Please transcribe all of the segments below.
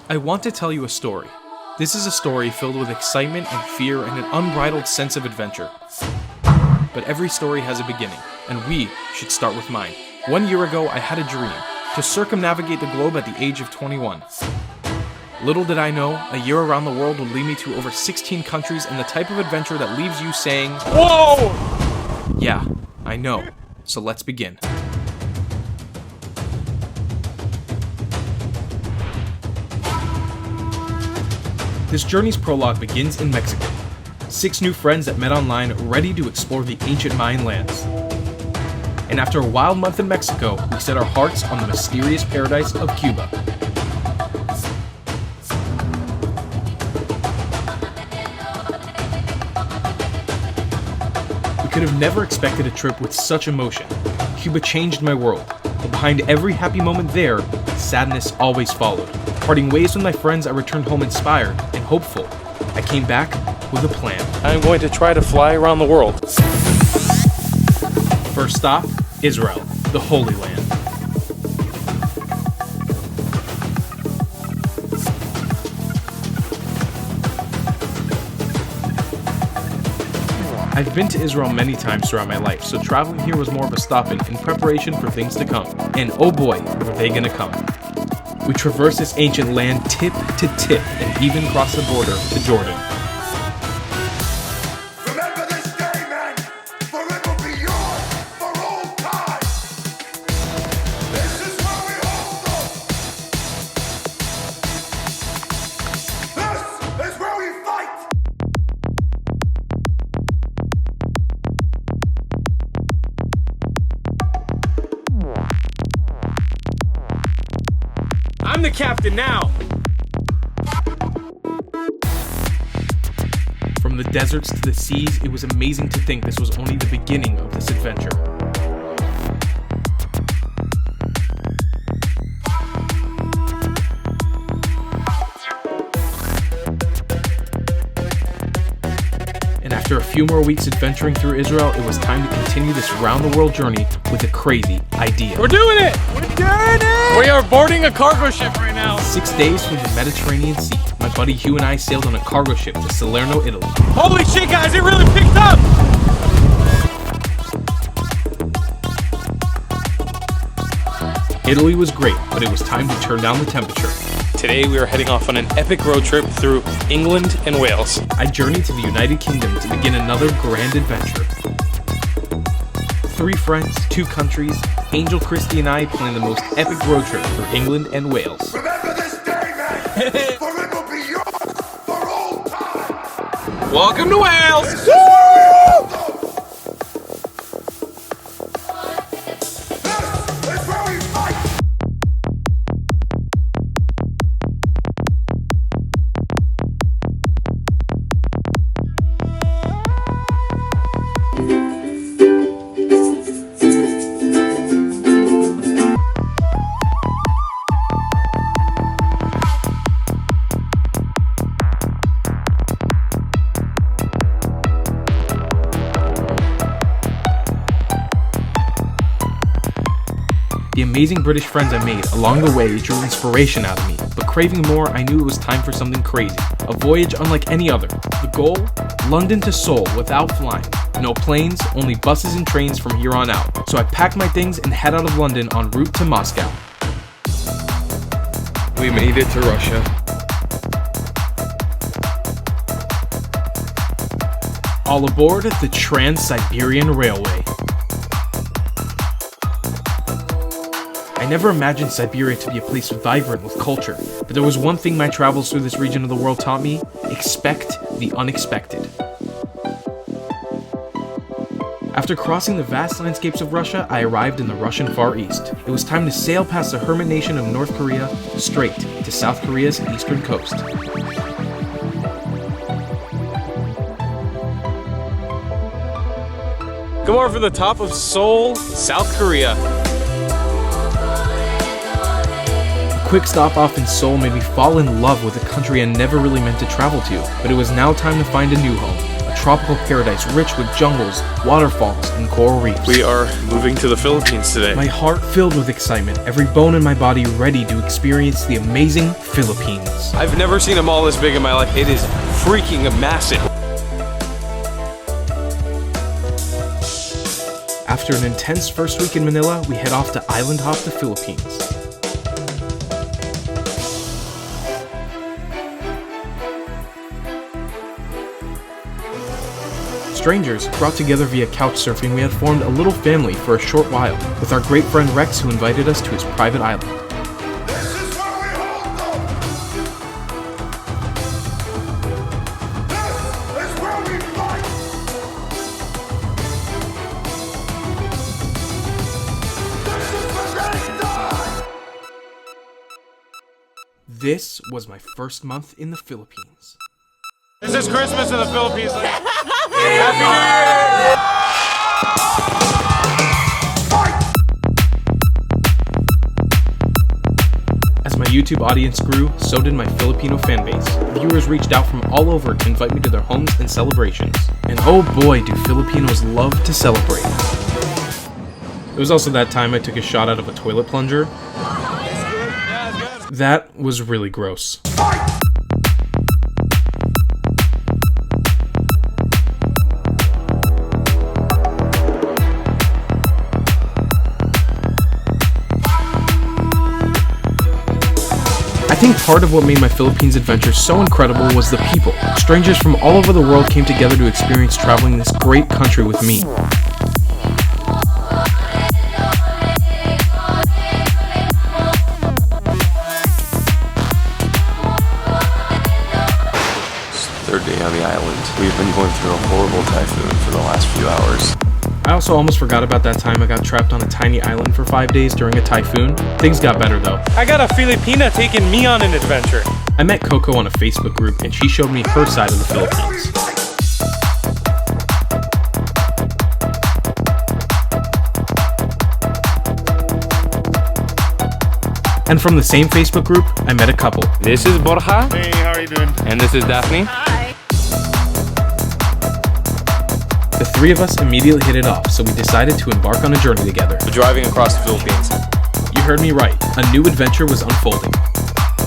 I want to tell you a story. This is a story filled with excitement and fear and an unbridled sense of adventure. But every story has a beginning, and we should start with mine. 1 year ago, I had a dream to circumnavigate the globe at the age of 21. Little did I know, a year around the world would lead me to over 16 countries and the type of adventure that leaves you saying, "Whoa!" Yeah, I know. So let's begin. This journey's prologue begins in Mexico. 6 new friends that met online ready to explore the ancient Mayan lands. And after a wild month in Mexico, we set our hearts on the mysterious paradise of Cuba. We could have never expected a trip with such emotion. Cuba changed my world, but behind every happy moment there, sadness always followed. Parting ways with my friends, I returned home inspired and hopeful. I came back with a plan. I'm going to try to fly around the world. First stop, Israel, the Holy Land. I've been to Israel many times throughout my life, so traveling here was more of a stop-in in preparation for things to come. And oh boy, were they gonna come. We traversed this ancient land tip to tip and even crossed the border to Jordan. Remember this day, man, for it will be yours for all time. This is where we hold them. This is where we fight. I'm the captain now! From the deserts to the seas, it was amazing to think this was only the beginning of this adventure. And after a few more weeks adventuring through Israel, it was time to continue this round-the-world journey with a crazy idea. We're doing it! We're doing it! We are boarding a cargo ship right now. 6 days through the Mediterranean Sea, my buddy Hugh and I sailed on a cargo ship to Salerno, Italy. Holy shit, guys, it really picked up! Italy was great, but it was time to turn down the temperature. Today we are heading off on an epic road trip through England and Wales. I journeyed to the United Kingdom to begin another grand adventure. 3 friends, 2 countries, Angel, Christy, and I planned the most epic road trip through England and Wales. Remember this day, man, for it will be yours for all time. Welcome to Wales! This is where we hold them. This is where we fight. The amazing British friends I made along the way drew inspiration out of me, but craving more, I knew it was time for something crazy. A voyage unlike any other. The goal? London to Seoul without flying. No planes, only buses and trains from here on out. So I packed my things and head out of London en route to Moscow. We made it to Russia. All aboard the Trans-Siberian Railway. I never imagined Siberia to be a place vibrant with culture, but there was one thing my travels through this region of the world taught me: expect the unexpected. After crossing the vast landscapes of Russia, I arrived in the Russian Far East. It was time to sail past the hermit nation of North Korea, straight to South Korea's eastern coast. Come over the top of Seoul, South Korea. A quick stop off in Seoul made me fall in love with a country I never really meant to travel to, but it was now time to find a new home, a tropical paradise rich with jungles, waterfalls, and coral reefs. We are moving to the Philippines today. My heart filled with excitement, every bone in my body ready to experience the amazing Philippines. I've never seen a mall this big in my life. It is freaking massive. After an intense first week in Manila, we head off to island hop the Philippines. Strangers, brought together via couch surfing, we had formed a little family for a short while, with our great friend Rex, who invited us to his private island. This is where we hold them. This is where we fight. This is where they die. This was my first month in the Philippines. This is Christmas in the Philippines. As my YouTube audience grew, so did my Filipino fan base. Viewers reached out from all over to invite me to their homes and celebrations. And oh boy, do Filipinos love to celebrate. It was also that time I took a shot out of a toilet plunger. That was really gross. I think part of what made my Philippines adventure so incredible was the people. Strangers from all over the world came together to experience traveling this great country with me. Third day on the island. We've been going through a horrible typhoon for the last few hours. I also almost forgot about that time I got trapped on a tiny island for 5 days during a typhoon. Things got better though. I got a Filipina taking me on an adventure. I met Coco on a Facebook group and she showed me her side of the Philippines. And from the same Facebook group, I met a couple. This is Borja. Hey, how are you doing? And this is Daphne. The three of us immediately hit it off, so we decided to embark on a journey together. We're driving across the Philippines. You heard me right, a new adventure was unfolding.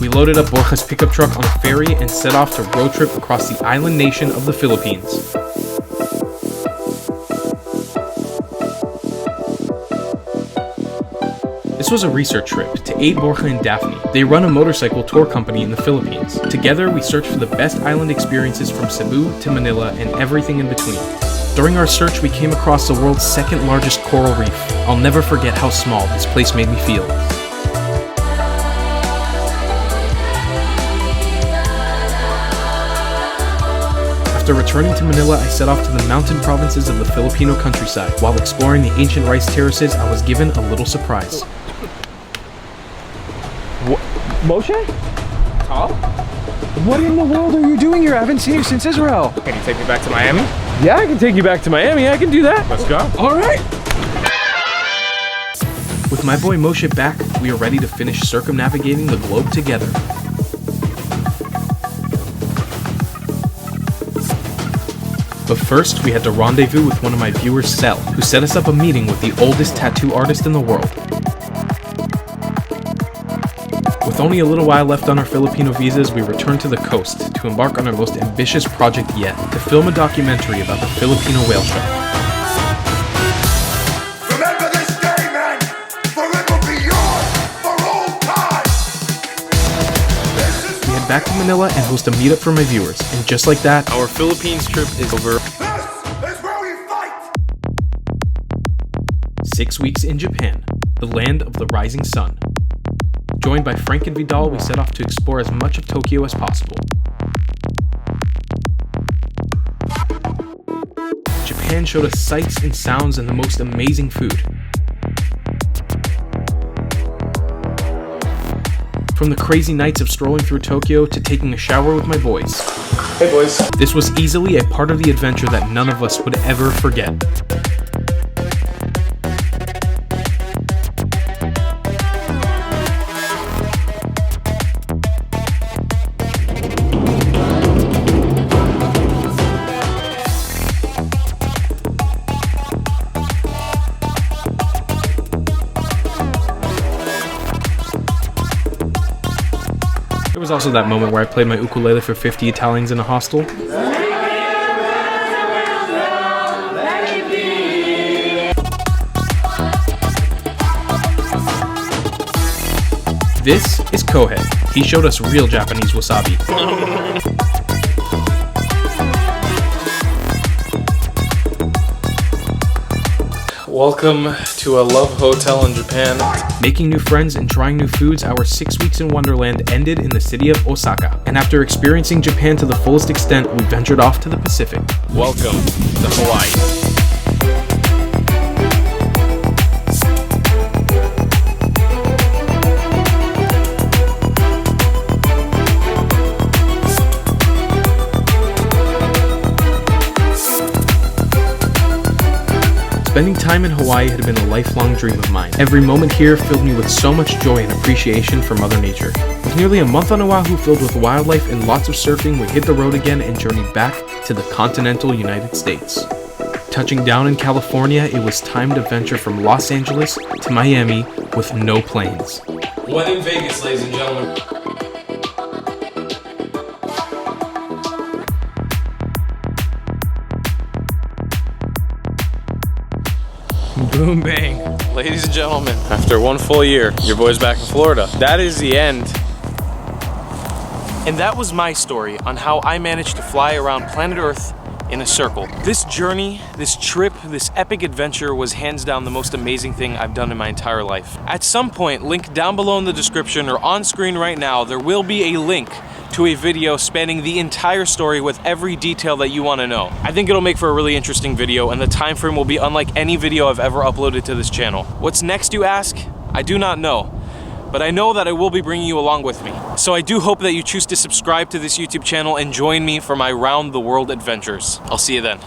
We loaded up Borja's pickup truck on a ferry and set off to road trip across the island nation of the Philippines. This was a research trip to aid Borja and Daphne. They run a motorcycle tour company in the Philippines. Together, we searched for the best island experiences from Cebu to Manila and everything in between. During our search, we came across the world's second largest coral reef. I'll never forget how small this place made me feel. After returning to Manila, I set off to the mountain provinces of the Filipino countryside. While exploring the ancient rice terraces, I was given a little surprise. Moshe? Tom? What in the world are you doing here? I haven't seen you since Israel. Can you take me back to Miami? Yeah, I can take you back to Miami. I can do that. Let's go. All right. With my boy Moshe back, we are ready to finish circumnavigating the globe together. But first, we had to rendezvous with one of my viewers, Sel, who set us up a meeting with the oldest tattoo artist in the world. With only a little while left on our Filipino visas, we returned to the coast to embark on our most ambitious project yet, to film a documentary about the Filipino whale shark. Remember this day, man, for it will be yours for all time. This is We head back to Manila and host a meetup for my viewers, and just like that, Our Philippines trip is over. this is where we fight. 6 weeks in Japan, the land of the rising sun. Joined by Frank and Vidal, we set off to explore as much of Tokyo as possible. Japan showed us sights and sounds and the most amazing food. From the crazy nights of strolling through Tokyo to taking a shower with my boys. Hey boys. This was easily a part of the adventure that none of us would ever forget. was also that moment where I played my ukulele for 50 Italians in a hostel. This is Koehi. He showed us real Japanese wasabi. Welcome to a love hotel in Japan. Making new friends and trying new foods, our 6 weeks in Wonderland ended in the city of Osaka. And after experiencing Japan to the fullest extent, we ventured off to the Pacific. Welcome to Hawaii. Spending time in Hawaii had been a lifelong dream of mine. Every moment here filled me with so much joy and appreciation for Mother Nature. With nearly a month on Oahu filled with wildlife and lots of surfing, we hit the road again and journeyed back to the continental United States. Touching down in California, it was time to venture from Los Angeles to Miami with no planes. When in Vegas, ladies and gentlemen. Boom bang. Ladies and gentlemen, after one full year, your boy's back in Florida. That is the end. And that was my story on how I managed to fly around planet Earth in a circle. This journey, this trip, this epic adventure was hands down the most amazing thing I've done in my entire life. At some point, link down below in the description or on screen right now, there will be a link to a video spanning the entire story with every detail that you want to know. I think it'll make for a really interesting video, and the time frame will be unlike any video I've ever uploaded to this channel. What's next, you ask? I do not know, but I know that I will be bringing you along with me. So I do hope that you choose to subscribe to this YouTube channel and join me for my round the world adventures. I'll see you then.